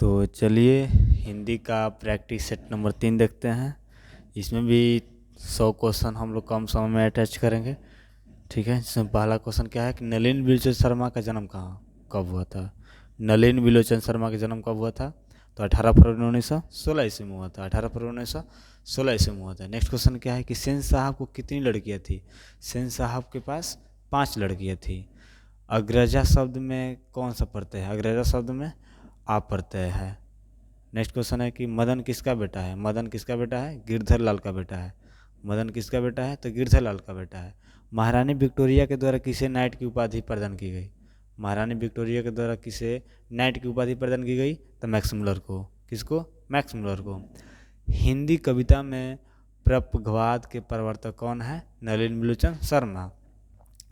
तो चलिए हिंदी का प्रैक्टिस सेट नंबर 3 देखते हैं। इसमें भी 100 क्वेश्चन हम लोग कम समय में अटैच करेंगे। ठीक है, इसमें पहला क्वेश्चन क्या है कि नलिन बिलोचन शर्मा का जन्म कब हुआ था। नलिन बिलोचन शर्मा का जन्म कब हुआ था? तो 18 फरवरी 1916 ईस्वी में हुआ था। 18 फरवरी 1916 ईस्वी में हुआ था। नेक्स्ट क्वेश्चन क्या है कि सेन साहब को कितनी लड़कियां थी? सेन साहब के पास 5 लड़कियां थी। अग्रजा शब्द में कौन सा प्रत्यय है? अग्रजा शब्द में आप प्रत्यय है। नेक्स्ट क्वेश्चन है कि मदन किसका बेटा है? मदन किसका बेटा है? गिरधर लाल का बेटा है। मदन किसका बेटा है? तो गिरधर लाल का बेटा है। महारानी विक्टोरिया के द्वारा किसे नाइट की उपाधि प्रदान की गई? महारानी विक्टोरिया के द्वारा किसे नाइट की उपाधि प्रदान की गई? तो मैक्स मुलर को। किसको? मैक्स मुलर को। हिंदी कविता में प्रपघवाद के प्रवर्तक कौन है? नलिन बिलोचन शर्मा।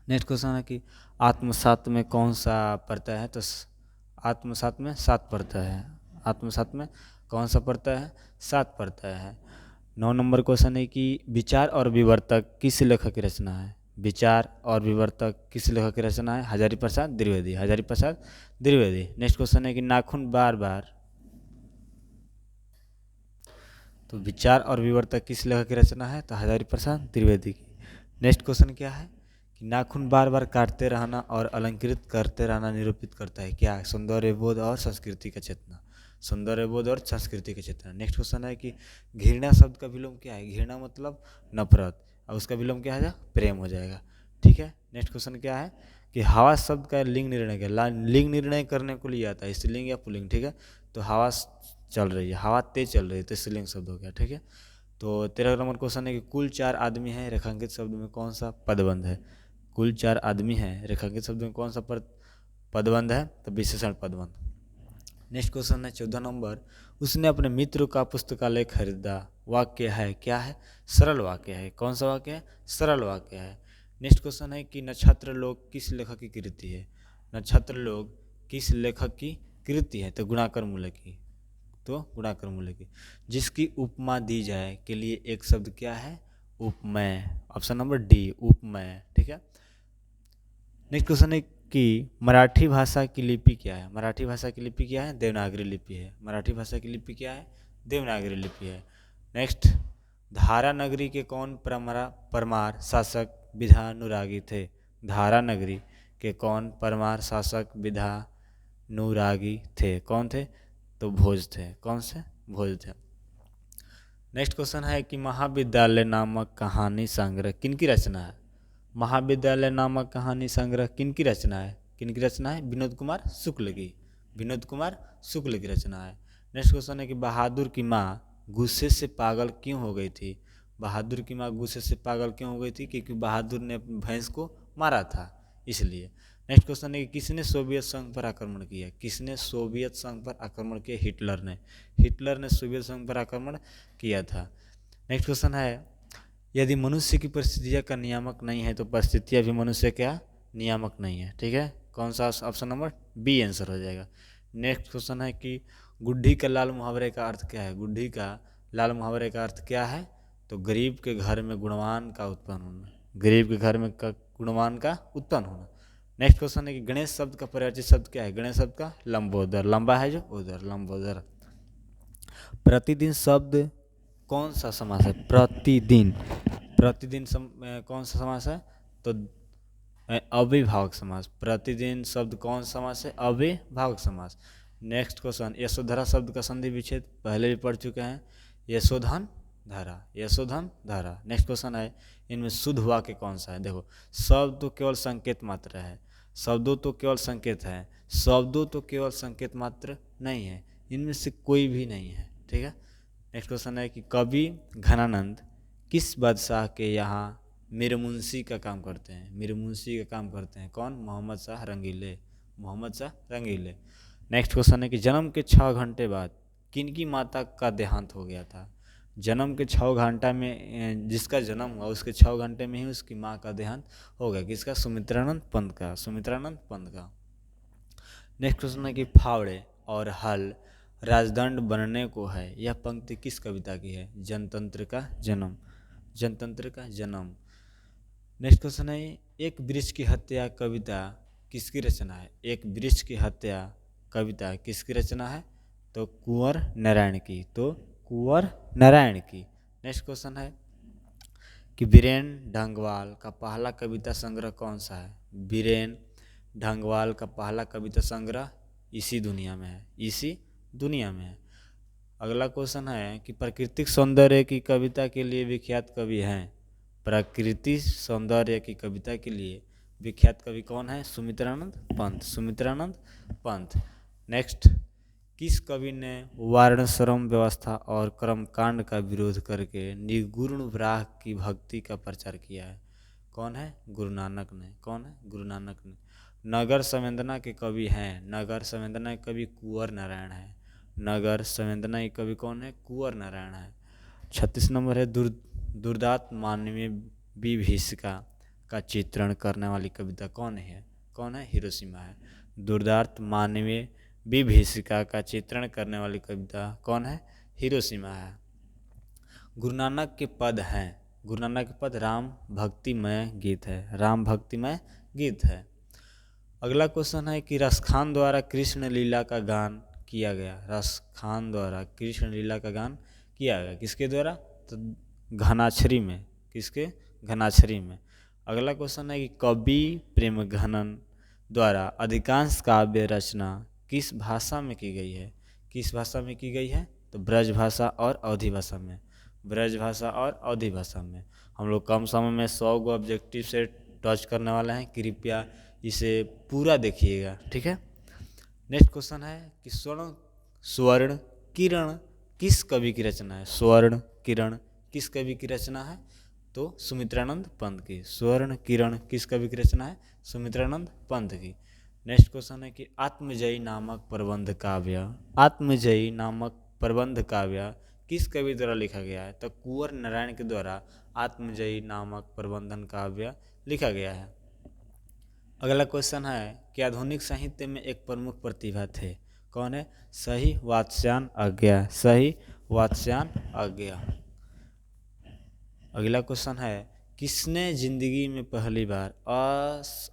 नेक्स्ट क्वेश्चन है कि आत्मसात में कौन सा प्रत्यय है? तो आत्मसात में 7 प्रत्यय है। आत्मसात में कौन सा प्रत्यय है? 7 प्रत्यय है। 9 नंबर क्वेश्चन है कि विचार और विवर्तक किस लेखक की रचना है? विचार और विवर्तक किस लेखक की रचना है? हजारी प्रसाद द्विवेदी। हजारी प्रसाद द्विवेदी। नेक्स्ट क्वेश्चन है कि नाखून बार बार, तो विचार और विवर्तक किस लेखक की रचना है? तो हजारी प्रसाद द्विवेदी की। नेक्स्ट क्वेश्चन क्या है कि नाखून बार बार काटते रहना और अलंकृत करते रहना निरूपित करता है क्या? सौंदर्य बोध और संस्कृति का चेतना। सौंदर्य बोध और संस्कृति की चेतना। नेक्स्ट क्वेश्चन है कि घृणा शब्द का विलोम क्या है? घृणा मतलब नफरत, और उसका विलोम क्या है? प्रेम हो जाएगा। ठीक है। नेक्स्ट क्वेश्चन क्या है कि हवा शब्द का लिंग निर्णय क्या? लिंग निर्णय करने को लिया था स्त्रीलिंग या पुल्लिंग। ठीक है, तो हवा चल रही है, हवा तेज चल रही है, तो स्त्रीलिंग शब्द हो गया। ठीक है, तो 13 नंबर क्वेश्चन है कि कुल 4 आदमी हैं, रेखांकित शब्द में कौन सा पदबंध है? कुल 4 आदमी हैं, रेखांकित शब्द में कौन सा पदबंध है? तो विशेषण पदबंध। नेक्स्ट क्वेश्चन है 14 नंबर, उसने अपने मित्र का पुस्तकालय खरीदा। वाक्य है क्या है? सरल वाक्य है। कौन सा वाक्य है? सरल वाक्य है। नेक्स्ट क्वेश्चन है कि नक्षत्र लोग किस लेखक की कृति है? नक्षत्र लोग किस लेखक की कृति है? तो गुणाकर मूल्य की। तो गुणाकर मूल्य की। जिसकी उपमा दी जाए के लिए एक शब्द क्या है? उपमेय। ऑप्शन नंबर डी, उपमेय। ठीक है। नेक्स्ट क्वेश्चन है कि मराठी भाषा की लिपि क्या है? मराठी भाषा की लिपि क्या है? देवनागरी लिपि है। मराठी भाषा की लिपि क्या है? देवनागरी लिपि है। नेक्स्ट, धारा नगरी के कौन परमार शासक विधानुरागी थे? धारा नगरी के कौन परमार शासक विधानुरागी थे? कौन थे? तो भोज थे। कौन से? भोज थे। नेक्स्ट क्वेश्चन है कि महाविद्यालय नामक कहानी संग्रह किनकी रचना है? महाविद्यालय नामक कहानी संग्रह किनकी रचना है? किनकी रचना है? विनोद कुमार शुक्ल की। विनोद कुमार शुक्ल की रचना है। नेक्स्ट क्वेश्चन है कि बहादुर की माँ गुस्से से पागल क्यों हो गई थी? बहादुर की माँ गुस्से से पागल क्यों हो गई थी? क्योंकि बहादुर ने अपनी भैंस को मारा था, इसलिए। नेक्स्ट क्वेश्चन है कि किसने सोवियत संघ पर आक्रमण किया? किसने सोवियत संघ पर आक्रमण किया? हिटलर ने। हिटलर ने सोवियत संघ पर आक्रमण किया था। नेक्स्ट क्वेश्चन है, यदि मनुष्य की परिस्थितियाँ का नियामक नहीं है तो परिस्थितियाँ भी मनुष्य क्या? नियामक नहीं है। ठीक है, कौन सा? ऑप्शन नंबर बी आंसर हो जाएगा। नेक्स्ट क्वेश्चन है कि गुड्ढी का लाल मुहावरे का अर्थ क्या है? गुड्ढी का लाल मुहावरे का अर्थ क्या है? तो गरीब के घर में गुणवान का उत्पन्न होना। गरीब के घर में गुणवान का उत्पन्न होना। नेक्स्ट क्वेश्चन है कि गणेश शब्द का परिवर्तित शब्द क्या है? गणेश शब्द का लंबोदर, लंबा है जो उधर, लंबोदर। प्रतिदिन शब्द कौन सा समास है? प्रतिदिन। प्रतिदिन कौन सा समास है? तो अविभावक समास। प्रतिदिन शब्द कौन सा समास है? अविभावक समास। नेक्स्ट क्वेश्चन, यशोधरा शब्द का संधि विच्छेद पहले भी पढ़ चुके हैं। यशोधन धारा, यशोधन धारा। नेक्स्ट क्वेश्चन है, इनमें शुद्ध वाक्य कौन सा है? देखो, शब्द तो केवल संकेत मात्र है, शब्दों तो केवल संकेत है, शब्दों तो केवल संकेत मात्र नहीं है, इनमें से कोई भी नहीं है। ठीक है। नेक्स्ट क्वेश्चन है कि कवि घनानंद किस बादशाह के यहाँ मीरमुंशी का काम करते हैं? मीरमुंशी का काम करते हैं कौन? मोहम्मद शाह रंगीले। मोहम्मद शाह रंगीले। नेक्स्ट क्वेश्चन है कि जन्म के 6 घंटे बाद किनकी माता का देहांत हो गया था? जन्म के 6 घंटा में जिसका जन्म हुआ उसके 6 घंटे में ही उसकी माँ का देहांत हो गया। किसका? सुमित्रानंद पंत का। सुमित्रानंद पंत का। नेक्स्ट क्वेश्चन है कि फावड़े और हल राजदंड बनने को है, यह पंक्ति किस कविता की है? जनतंत्र का जन्म। जनतंत्र का जन्म। नेक्स्ट क्वेश्चन है, एक वृक्ष की हत्या कविता किसकी रचना है? एक वृक्ष की हत्या कविता किसकी रचना है? तो कुंवर नारायण की, तो कुंवर नारायण की। नेक्स्ट क्वेश्चन है कि बीरेन ढंगवाल का पहला कविता संग्रह कौन सा है? बीरेन ढंगवाल का पहला कविता संग्रह इसी दुनिया में है, इसी दुनिया में है। अगला क्वेश्चन है कि प्राकृतिक सौंदर्य की कविता के लिए विख्यात कवि हैं। प्राकृतिक सौंदर्य की कविता के लिए विख्यात कवि कौन है? सुमित्रानंद पंत, सुमित्रानंद पंत। नेक्स्ट, किस कवि ने वर्णाश्रम व्यवस्था और कर्मकांड का विरोध करके निर्गुण ब्राह्म की भक्ति का प्रचार किया है? कौन है? गुरु नानक ने। कौन है? गुरु नानक ने। नगर संवेदना के कवि हैं, नगर संवेदना के कवि कुंवर नारायण है। नगर संवेदना के कवि कौन है? कुंवर नारायण है। 36 नंबर है दुर्दांत मानवीय विभीषिका का चित्रण करने वाली कविता कौन है? कौन है? हिरोशिमा है। दुर्दांत मानवीय विभीषिका का चित्रण करने वाली कविता कौन है? हिरोशिमा है। गुरु नानक के पद हैं, गुरु नानक के पद राम भक्तिमय गीत है, राम भक्तिमय गीत है। अगला क्वेश्चन है कि रसखान द्वारा कृष्ण लीला का गान किया गया। रसखान द्वारा कृष्ण लीला का गान किया गया किसके द्वारा? तो घनाक्षरी में। किसके? घनाक्षरी में। अगला क्वेश्चन है कि कवि प्रेम घनन द्वारा अधिकांश काव्य रचना किस भाषा में की गई है? किस भाषा में की गई है? तो ब्रज भाषा और अवधी भाषा में। ब्रज भाषा और अवधी भाषा में। हम लोग कम समय में 100 गो ऑब्जेक्टिव से टच करने वाले हैं, कृपया इसे पूरा देखिएगा, ठीक है। नेक्स्ट क्वेश्चन है कि स्वर्ण किरण किस कवि की रचना है? स्वर्ण किरण किस कवि की रचना है? तो सुमित्रानंद पंत की। स्वर्ण किरण किस कवि की रचना है? सुमित्रानंद पंत की। नेक्स्ट क्वेश्चन है कि आत्मजयी नामक प्रबंध काव्य, आत्मजयी नामक प्रबंध काव्य किस कवि द्वारा लिखा गया है? तो कुंवर नारायण के द्वारा आत्मजयी नामक प्रबंधन काव्य लिखा गया है। अगला क्वेश्चन है कि आधुनिक साहित्य में एक प्रमुख प्रतिभा थे, कौन है? सही वात्स्यायन आज्ञा, सही वात्स्यायन आज्ञा। अगला क्वेश्चन है किसने जिंदगी में पहली बार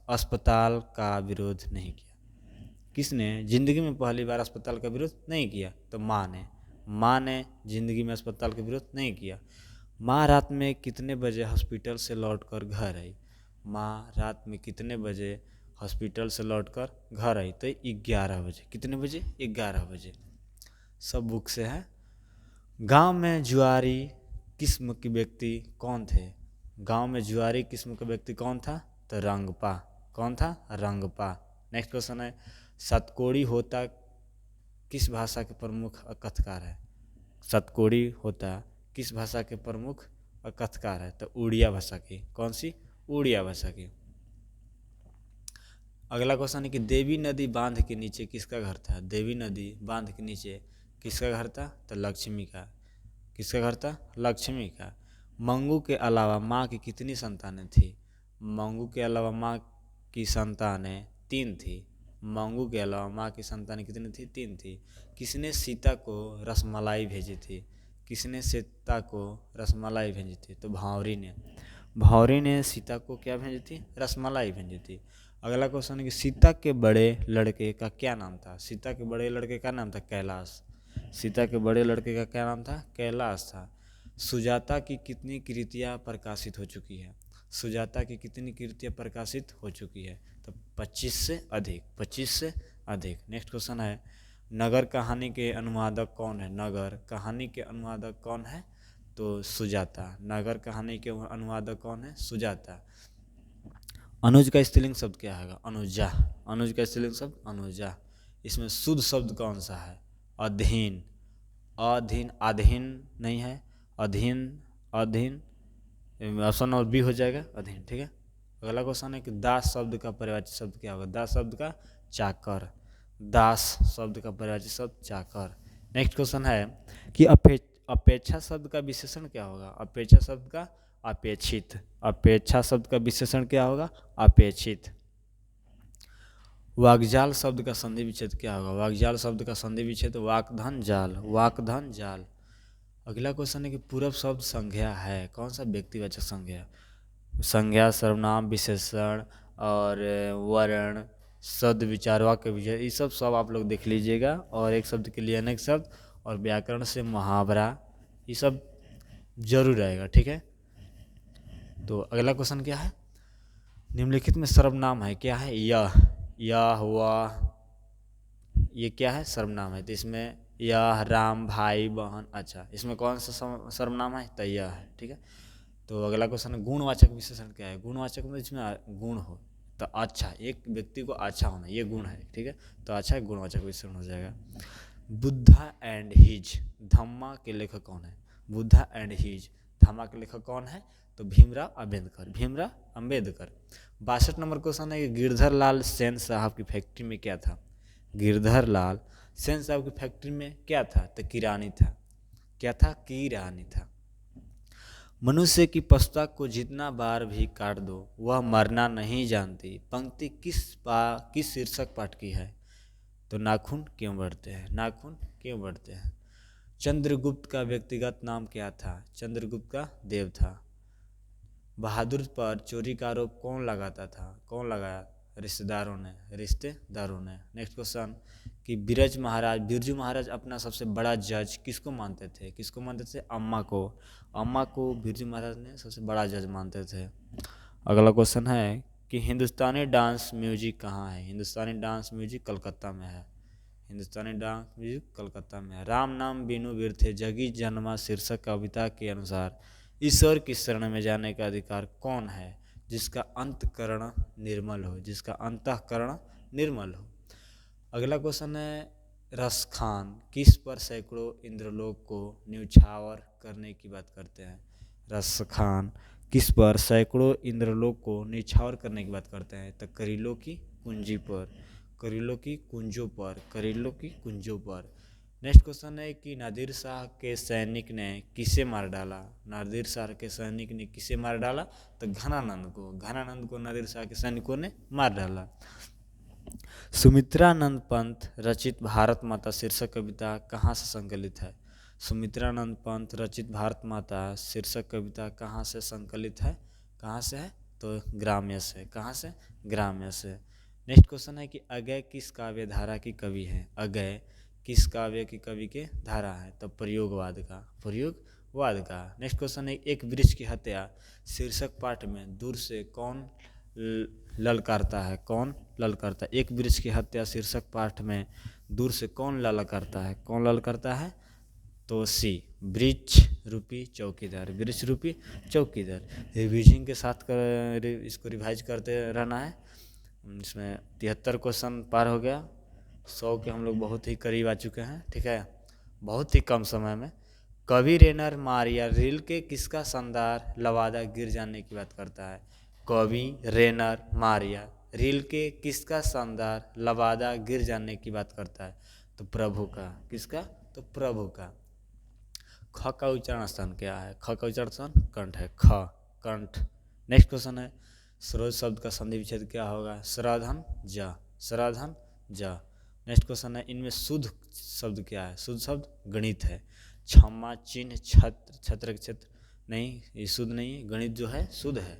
अस्पताल का विरोध नहीं किया? किसने जिंदगी में पहली बार अस्पताल का विरोध नहीं किया? तो माँ ने। माँ ने जिंदगी में अस्पताल का विरोध नहीं किया। माँ रात में कितने बजे हॉस्पिटल से लौटकर घर आई? माँ रात में कितने बजे हॉस्पिटल से लौटकर घर आई? तो 11 बजे। कितने बजे? 11 बजे। सब बुक से है। गांव में जुआरी किस्म के व्यक्ति कौन थे? गांव में जुआरी किस्म का व्यक्ति कौन था? तो रंगपा। कौन था? रंगपा। नेक्स्ट क्वेश्चन है सतकोड़ी होता किस भाषा के प्रमुख कथकार है? सतकोड़ी होता किस भाषा के प्रमुख कथकार है? तो उड़िया भाषा की। कौन सी? उड़िया भाषा की। अगला क्वेश्चन है कि देवी नदी बांध के नीचे किसका घर था? देवी नदी बांध के नीचे किसका घर था? तो लक्ष्मी का। किसका घर था? लक्ष्मी का। मंगू के अलावा माँ की कितनी संतानें थी? मंगू के अलावा माँ की संतानें 3 थी। मंगू के अलावा माँ की संतानें कितनी थी? 3 थी। किसने सीता को रसमलाई भेजी थी? किसने सीता को रसमलाई भेजी थी? तो भावरी ने। भावरी ने सीता को क्या भेजी थी? रसमलाई भेजी थी। अगला क्वेश्चन है कि सीता के बड़े लड़के का क्या नाम था? सीता के बड़े लड़के का नाम था कैलाश। सीता के बड़े लड़के का क्या नाम था? कैलाश था। सुजाता की कितनी कृतियाँ प्रकाशित हो चुकी है? सुजाता की कितनी कृतियाँ प्रकाशित हो चुकी है? तो 25 से अधिक। 25 से अधिक। नेक्स्ट क्वेश्चन है नगर कहानी के अनुवादक कौन है? नगर कहानी के अनुवादक कौन है? तो सुजाता। नगर कहानी के अनुवादक कौन है? सुजाता। अनुज का स्त्रीलिंग शब्द क्या है? अनुजा। अनुज का स्त्रीलिंग शब्द अनुजा। इसमें शुद्ध शब्द कौन सा है? अधीन। अधीन, अधीन नहीं है, अधीन, अधीन। ऑप्शन नंबर बी हो जाएगा, अधीन, ठीक है। अगला क्वेश्चन है कि दास शब्द का पर्यायवाची शब्द क्या होगा? दास शब्द का चाकर। दास शब्द का पर्यायवाची शब्द चाकर। नेक्स्ट क्वेश्चन है कि अपेक्षा शब्द का विशेषण क्या होगा? अपेक्षा शब्द का अपेक्षित। अपेक्षा शब्द का विशेषण क्या होगा? अपेक्षित। वाग्जाल शब्द का संधि विच्छेद क्या होगा? वाग्जाल शब्द का संधि विच्छेद वाकधन जाल। वाकधन जाल। अगला क्वेश्चन है कि पूरब शब्द संज्ञा है, कौन सा? व्यक्तिवाचक संज्ञा। संज्ञा सर्वनाम विशेषण और वर्ण शब्द विचार वाक्य विजय, ये सब आप लोग देख लीजिएगा। और एक शब्द के लिए अनेक शब्द और व्याकरण से मुहावरा, ये सब जरूर आएगा, ठीक है। तो अगला क्वेश्चन क्या है, निम्नलिखित में सर्वनाम है, क्या है, यह हुआ, ये क्या है, सर्वनाम है। तो इसमें यह, राम, भाई, बहन, अच्छा, इसमें कौन सा सर्वनाम है, तो यह है, ठीक है। तो अगला क्वेश्चन है गुणवाचक विशेषण क्या है। गुणवाचक में इसमें गुण हो तो अच्छा, एक व्यक्ति को अच्छा होना ये गुण है, ठीक है। तो अच्छा गुणवाचक विशेषण हो जाएगा। बुद्धा एंड हिज, धम्मा के लेखक कौन है। बुद्धा एंड हिज, धम्मा के लेखक कौन है, तो भीमराव अम्बेडकर, भीमराव अम्बेडकर। 62 नंबर क्वेश्चन है कि गिरधर लाल सेन साहब की फैक्ट्री में क्या था। गिरधर लाल सेन साहब की फैक्ट्री में क्या था, तो किरानी था। क्या था, किरानी था। मनुष्य की पुस्तक को जितना बार भी काट दो वह मरना नहीं जानती, पंक्ति किस शीर्षक पाठ की है, तो नाखून क्यों बढ़ते हैं, नाखून क्यों बढ़ते हैं। चंद्रगुप्त का व्यक्तिगत नाम क्या था, चंद्रगुप्त का देव था। बहादुर पर चोरी का आरोप कौन लगाता था, कौन लगाया, रिश्तेदारों ने, रिश्तेदारों ने। नेक्स्ट क्वेश्चन कि बिरजू महाराज अपना सबसे बड़ा जज किसको मानते थे, किसको मानते थे, अम्मा को। अम्मा को बिरजू महाराज ने सबसे बड़ा जज मानते थे। अगला क्वेश्चन है कि हिंदुस्तानी डांस म्यूजिक कहाँ है। हिंदुस्तानी डांस म्यूजिक कलकत्ता में है। हिंदुस्तानी डांस म्यूजिक कलकत्ता में है। राम नाम बिनु वीर थे जगी जन्मा शीर्षक कविता के अनुसार ईश्वर की शरण में जाने का अधिकार कौन है, जिसका अंतःकरण निर्मल हो, जिसका अंतःकरण निर्मल हो। अगला क्वेश्चन है रसखान किस पर सैकड़ों इंद्रलोक को न्यौछावर करने की बात करते हैं। रसखान किस पर सैकड़ों इंद्रलोक को न्यौछावर करने की बात करते हैं, तो करीलों की कुंजी पर, करीलों की कुंजों पर, करीलों की कुंजों पर। नेक्स्ट क्वेश्चन है कि नादिर शाह के सैनिक ने किसे मार डाला। नादिर शाह के सैनिक ने किसे मार डाला, तो घनानंद को, घनानंद को नादिर शाह के सैनिकों ने मार डाला। सुमित्रानंद पंत रचित भारत माता शीर्षक कविता कहाँ से संकलित है। सुमित्रानंद पंत रचित भारत माता शीर्षक कविता कहाँ से संकलित है, कहाँ से है, तो ग्राम्य से। कहाँ से, ग्राम्य से। नेक्स्ट क्वेश्चन है कि अगय किस काव्य धारा की कवि है। अगय किस काव्य की कवि के धारा है, तो प्रयोगवाद का, प्रयोगवाद का। नेक्स्ट क्वेश्चन है एक वृक्ष की हत्या शीर्षक पाठ में दूर से कौन ललकारता है, कौन ललकारता है। एक वृक्ष की हत्या शीर्षक पाठ में दूर से कौन ललकारता है, कौन ललकारता है, तो सी, वृक्ष रूपी चौकीदार, वृक्ष रूपी चौकीदार। रिविजन के साथ इसको रिवाइज करते रहना है। इसमें 73 क्वेश्चन पार हो गया, 100 के हम लोग बहुत ही करीब आ चुके हैं, ठीक है, बहुत ही कम समय में। कवि रेनर मारिया रील के किसका शानदार लवादा गिर जाने की बात करता है। कवि रेनर मारिया रील के किसका शानदार लवादा गिर जाने की बात करता है, तो प्रभु का। किसका, तो प्रभु का। ख का उच्चारण स्थान क्या है, ख का उच्चारण स्थान कंठ है, ख, कंठ। नेक्स्ट क्वेश्चन है सरोज शब्द का संधि विच्छेद क्या होगा, सराधन जा, सराधन जा। नेक्स्ट क्वेश्चन है इनमें शुद्ध शब्द क्या है, शुद्ध शब्द गणित है। क्षमा चिन्ह छत्र, छत्र क्षेत्र नहीं, ये शुद्ध नहीं है, गणित जो है शुद्ध है,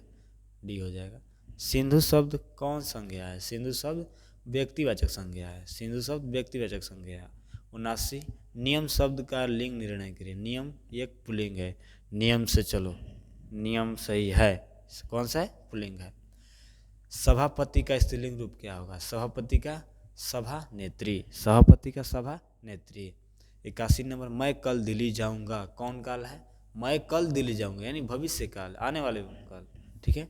डी हो जाएगा। सिंधु शब्द कौन संज्ञा है, सिंधु शब्द व्यक्तिवाचक संज्ञा है, सिंधु शब्द व्यक्तिवाचक संज्ञा है। 79 नियम शब्द का लिंग निर्णय करिए। नियम एक पुल्लिंग है, नियम से चलो, नियम सही है, कौन सा है, पुल्लिंग है। सभापति का स्त्रीलिंग रूप क्या होगा, सभापति का सभा नेत्री, सभापति का सभा नेत्री। 81 नंबर मैं कल दिल्ली जाऊंगा कौन काल है, मैं कल दिल्ली जाऊंगा यानी भविष्य काल, आने वाले काल, ठीक है।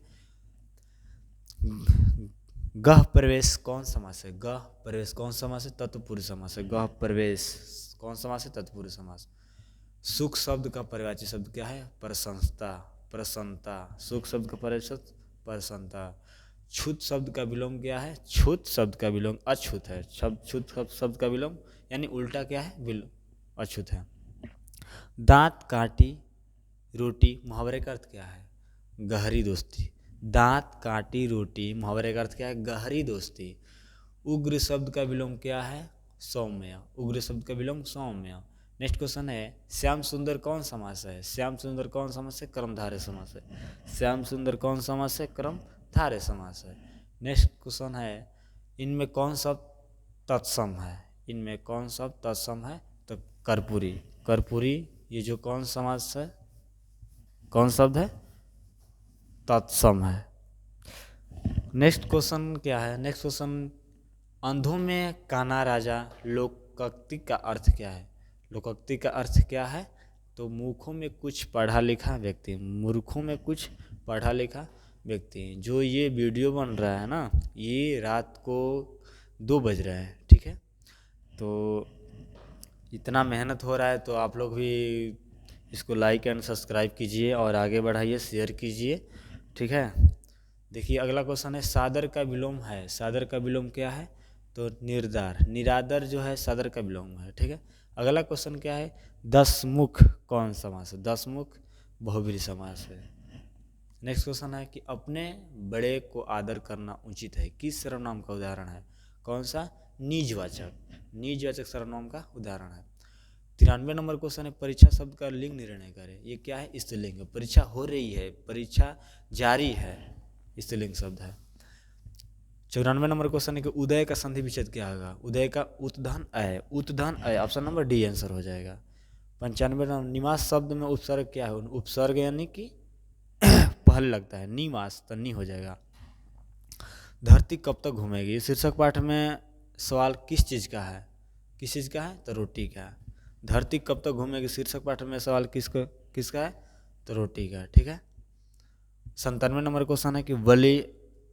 गह प्रवेश कौन समास है, गह प्रवेश कौन समास है, तत्पुरुष समास है। गह प्रवेश कौन समास है, तत्पुरुष समास। सुख शब्द का परिवाची शब्द क्या है, प्रशंसता, प्रसन्नता। सुख शब्द का परिवाची प्रसन्नता। छूत शब्द का विलोम क्या है, छूत शब्द का विलोम अछूत है। छूत शब्द का विलोम यानी उल्टा क्या है, विलोम, अछूत है। दांत काटी रोटी मुहावरे का अर्थ क्या है, गहरी दोस्ती। दांत काटी रोटी मुहावरे का अर्थ क्या है, गहरी दोस्ती। उग्र शब्द का विलोम क्या है, सौम्य, उग्र शब्द का विलोम सौम्य। नेक्स्ट क्वेश्चन है श्याम सुंदर कौन समास है, श्याम सुंदर कौन समास है, कर्मधारय समास है। श्याम सुंदर कौन समास है, कर्मधारय समास है। नेक्स्ट क्वेश्चन है इनमें कौन सा तत्सम है, इनमें कौन सा तत्सम है? तो कर्पूरी। कर्पूरी ये जो कौन समास है, कौन शब्द है? तत्सम है। नेक्स्ट क्वेश्चन क्या है? नेक्स्ट क्वेश्चन, अंधों में काना राजा लोकोक्ति का अर्थ क्या है? लोकोक्ति का अर्थ क्या है? तो मूर्खों में कुछ पढ़ा लिखा व्यक्ति, मूर्खों में कुछ पढ़ा लिखा व्यक्ति। जो ये वीडियो बन रहा है ना, ये रात को 2 बज रहे हैं, ठीक है? तो इतना मेहनत हो रहा है तो आप लोग भी इसको लाइक एंड सब्सक्राइब कीजिए और आगे बढ़ाइए, शेयर कीजिए, ठीक है? देखिए अगला क्वेश्चन है, सादर का विलोम है। सादर का विलोम क्या है? तो निर्दार। निरादर जो है सादर का विलोम है, ठीक है? अगला क्वेश्चन क्या है? दसमुख कौन समास है? दसमुख बहुब्रीहि समास है। नेक्स्ट क्वेश्चन है कि अपने बड़े को आदर करना उचित है, किस सर्वनाम का उदाहरण है? कौन सा? निजवाचक। निजवाचक सर्वनाम का उदाहरण है। 93 नंबर क्वेश्चन है, परीक्षा शब्द का लिंग निर्णय करें। ये क्या है? स्त्रीलिंग है। परीक्षा हो रही है, परीक्षा जारी है, स्त्रीलिंग शब्द है। 94 नंबर क्वेश्चन है कि उदय का संधि विच्छेद क्या होगा? उदय का उत्धन अय, उत्धन अय, ऑप्शन नंबर डी आंसर हो जाएगा। 95 नंबर, निवास शब्द में उपसर्ग क्या है? उपसर्ग यानी कि पहल लगता है, निवास तो नी हो जाएगा। धरती कब तक घूमेगी? शीर्षक पाठ में सवाल किस चीज़ का है? किस चीज़ का है? तो रोटी का। धरती कब तक घूमेगी? शीर्षक पाठ में सवाल किसका है? तो रोटी का, ठीक है? 97 नंबर क्वेश्चन है कि वली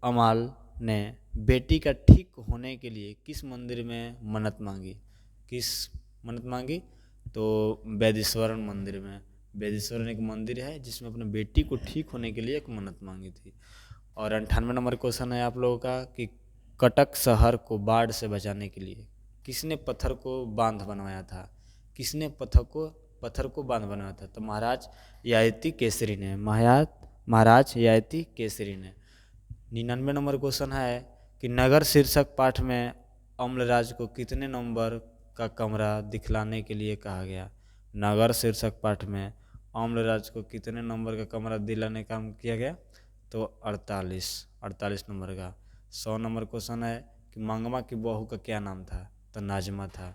अमाल ने बेटी का ठीक होने के लिए किस मंदिर में मन्नत मांगी? किस मन्नत मांगी? तो वैदेश्वरन मंदिर में। वैदेश्वरन एक मंदिर है जिसमें अपने बेटी को ठीक होने के लिए एक मन्नत मांगी थी। और 98 नंबर क्वेश्चन है आप लोगों का कि कटक शहर को बाढ़ से बचाने के लिए किसने पत्थर को बांध बनवाया था? किसने पत्थर को बांध बनवाया था? तो महाराज ययाति केसरी ने। महाराज ययाति केसरी ने। 99 नंबर क्वेश्चन है कि नगर शीर्षक पाठ में अम्लराज को कितने नंबर का कमरा दिखलाने के लिए कहा गया? नगर शीर्षक पाठ में अम्लराज को कितने नंबर का कमरा दिलाने का काम किया गया? तो 48 नंबर का। 100 नंबर क्वेश्चन है कि मंगमा की बहू का क्या नाम था? तो नाजमा था।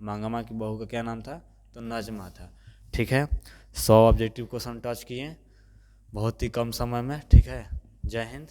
मंगमा की बहू का क्या नाम था? तो नाजमा था, ठीक है? 100 ऑब्जेक्टिव क्वेश्चन टच किए बहुत ही कम समय में, ठीक है? जय हिंद।